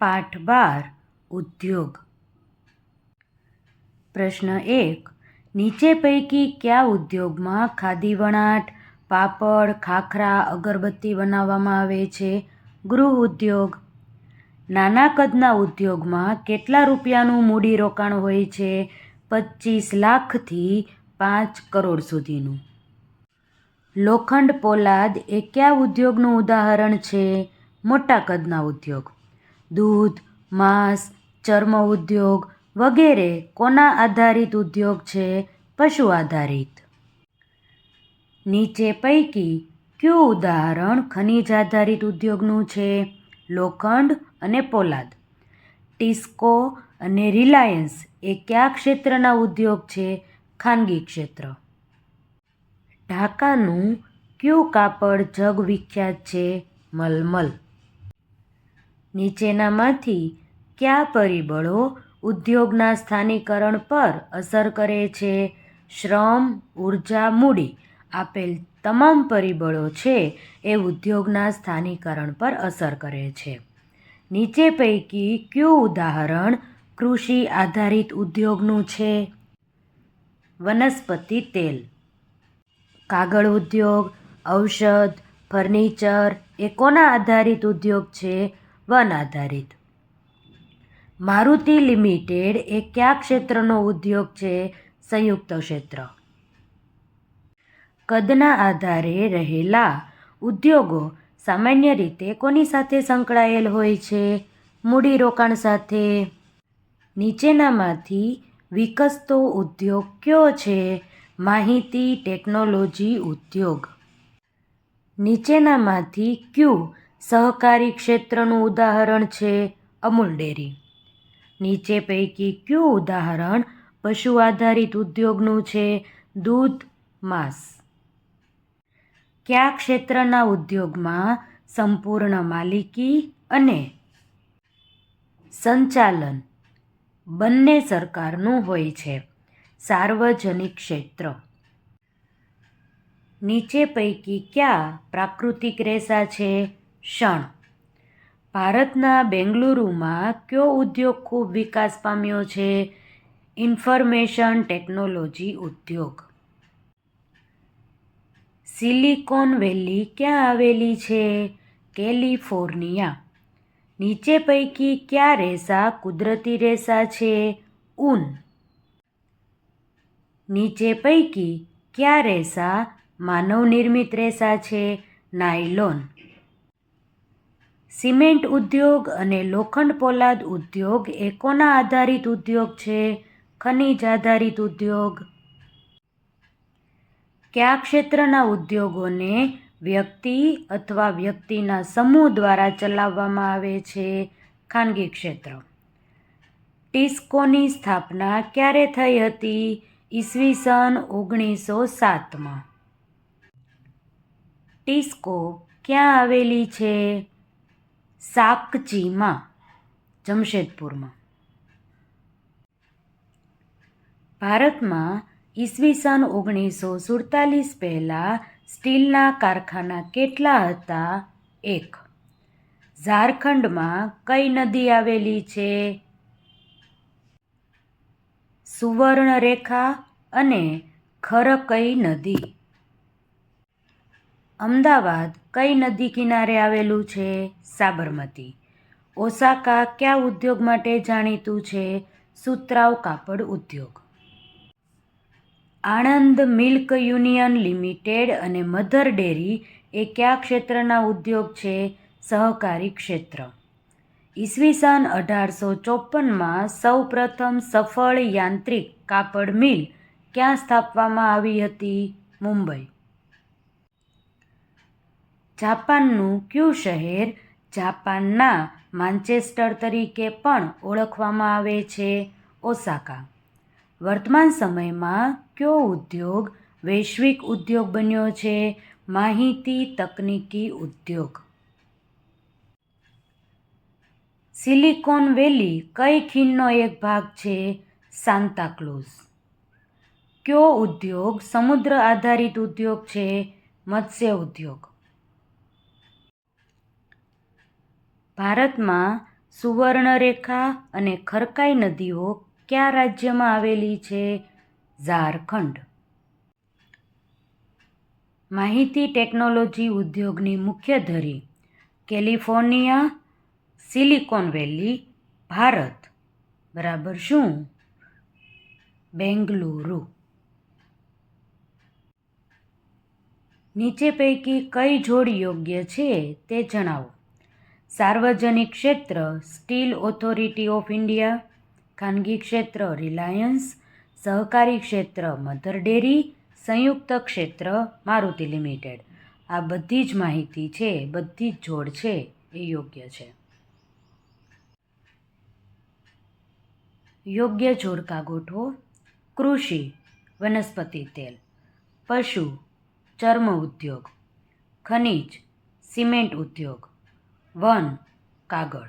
પાઠ 12 ઉદ્યોગ. પ્રશ્ન 1. નીચે પૈકી કયા ઉદ્યોગમાં ખાદી વણાટ, પાપડ, ખાખરા, અગરબત્તી બનાવવામાં આવે છે? ગૃહ ઉદ્યોગ. નાના કદના ઉદ્યોગમાં કેટલા રૂપિયાનું મૂડીરોકાણ હોય છે? 25 લાખથી 5 કરોડ સુધીનું. લોખંડ પોલાદ એ કયા ઉદ્યોગનું ઉદાહરણ છે? મોટા કદના ઉદ્યોગ. દૂધ, માંસ, ચર્મ ઉદ્યોગ વગેરે કોના આધારિત ઉદ્યોગ છે? પશુ આધારિત. નીચે પૈકી કયું ઉદાહરણ ખનિજ આધારિત ઉદ્યોગનું છે? લોખંડ અને પોલાદ. ટિસ્કો અને રિલાયન્સ એ કયા ક્ષેત્રના ઉદ્યોગ છે? ખાનગી ક્ષેત્ર. ઢાકાનું કયું કાપડ જગવિખ્યાત છે? મલમલ. નીચેનામાંથી કયા પરિબળો ઉદ્યોગના સ્થાનીકરણ પર અસર કરે છે? શ્રમ, ઉર્જા, મૂડી. આપેલ તમામ પરિબળો છે એ ઉદ્યોગના સ્થાનીકરણ પર અસર કરે છે. નીચે પૈકી કયું ઉદાહરણ કૃષિ આધારિત ઉદ્યોગનું છે? વનસ્પતિ તેલ. કાગળ ઉદ્યોગ, ઔષધ, ફર્નિચર એ કોના આધારિત ઉદ્યોગ છે? વન આધારિત. મારુતિ લિમિટેડ એ કયા ક્ષેત્રનો ઉદ્યોગ છે? સંયુક્ત ક્ષેત્ર. કદના આધારે રહેલા ઉદ્યોગો સામાન્ય રીતે કોની સાથે સંકળાયેલ હોય છે? મૂડીરોકાણ સાથે. નીચેનામાંથી વિકસતો ઉદ્યોગ કયો છે? માહિતી ટેકનોલોજી ઉદ્યોગ. નીચેનામાંથી કયું સહકારી ક્ષેત્રનું ઉદાહરણ છે? અમૂલ ડેરી. નીચે પૈકી કયું ઉદાહરણ પશુ આધારિત ઉદ્યોગનું છે? દૂધ, માંસ. કયા ક્ષેત્રના ઉદ્યોગમાં સંપૂર્ણ માલિકી અને સંચાલન બંને સરકારનું હોય છે? સાર્વજનિક ક્ષેત્ર. નીચે પૈકી કયા પ્રાકૃતિક રેસા છે? શણ. ભારતના બેંગલુરુમાં કયો ઉદ્યોગ ખૂબ વિકાસ પામ્યો છે? ઇન્ફર્મેશન ટેકનોલોજી ઉદ્યોગ. સિલિકોન વેલી ક્યાં આવેલી છે? કેલિફોર્નિયા. નીચે પૈકી કયા રેસા કુદરતી રેસા છે? ઊન. નીચે પૈકી કયા રેસા માનવ નિર્મિત રેસા છે? નાયલોન. સિમેન્ટ ઉદ્યોગ અને લોખંડ પોલાદ ઉદ્યોગ એ કોના આધારિત ઉદ્યોગ છે? ખનિજ આધારિત ઉદ્યોગ. કયા ક્ષેત્રના ઉદ્યોગોને વ્યક્તિ અથવા વ્યક્તિના સમૂહ દ્વારા ચલાવવામાં આવે છે? ખાનગી ક્ષેત્ર. ટિસ્કોની સ્થાપના ક્યારે થઈ હતી? ઈસવીસન 1907માં. ટિસ્કો ક્યાં આવેલી છે? સાકચીમાં, જમશેદપુરમાં. ભારતમાં ઈસવીસન 1947 પહેલાં સ્ટીલના કારખાના કેટલા હતા? 1. ઝારખંડમાં કઈ નદી આવેલી છે? સુવર્ણરેખા અને ખરકઈ નદી. અમદાવાદ કઈ નદી કિનારે આવેલું છે? સાબરમતી. ઓસાકા કયા ઉદ્યોગ માટે જાણીતું છે? સુતરાઉ કાપડ ઉદ્યોગ. આણંદ મિલ્ક યુનિયન લિમિટેડ અને મધર ડેરી એ કયા ક્ષેત્રના ઉદ્યોગ છે? સહકારી ક્ષેત્ર. ઈસવીસન 1854માં સૌ પ્રથમ સફળ યાંત્રિક કાપડ મિલ ક્યાં સ્થાપવામાં આવી હતી? મુંબઈ. જાપાનનું કયું શહેર જાપાનના માન્ચેસ્ટર તરીકે પણ ઓળખવામાં આવે છે? ઓસાકા. વર્તમાન સમયમાં કયો ઉદ્યોગ વૈશ્વિક ઉદ્યોગ બન્યો છે? માહિતી તકનીકી ઉદ્યોગ. સિલિકોન વેલી કઈ ખીણનો એક ભાગ છે? સાન્તાક્રુઝ. કયો ઉદ્યોગ સમુદ્ર આધારિત ઉદ્યોગ છે? મત્સ્ય ઉદ્યોગ. ભારતમાં સુવર્ણરેખા અને ખરકાઈ નદીઓ કયા રાજ્યમાં આવેલી છે? ઝારખંડ. માહિતી ટેકનોલોજી ઉદ્યોગની મુખ્ય ધરી? કેલિફોર્નિયા, સિલિકોન વેલી, ભારત. બરાબર શું? બેંગલુરુ. નીચે પૈકી કઈ જોડ યોગ્ય છે તે જણાવો. સાર્વજનિક ક્ષેત્ર સ્ટીલ ઓથોરિટી ઓફ ઇન્ડિયા, ખાનગી ક્ષેત્ર રિલાયન્સ, સહકારી ક્ષેત્ર મધર ડેરી, સંયુક્ત ક્ષેત્ર મારુતિ લિમિટેડ. આ બધી જ માહિતી છે, બધી જ જોડ છે એ યોગ્ય છે. યોગ્ય જોડકા ગોઠવો. કૃષિ વનસ્પતિ તેલ, પશુ ચર્મ ઉદ્યોગ, ખનિજ સિમેન્ટ ઉદ્યોગ, વન કાગળ.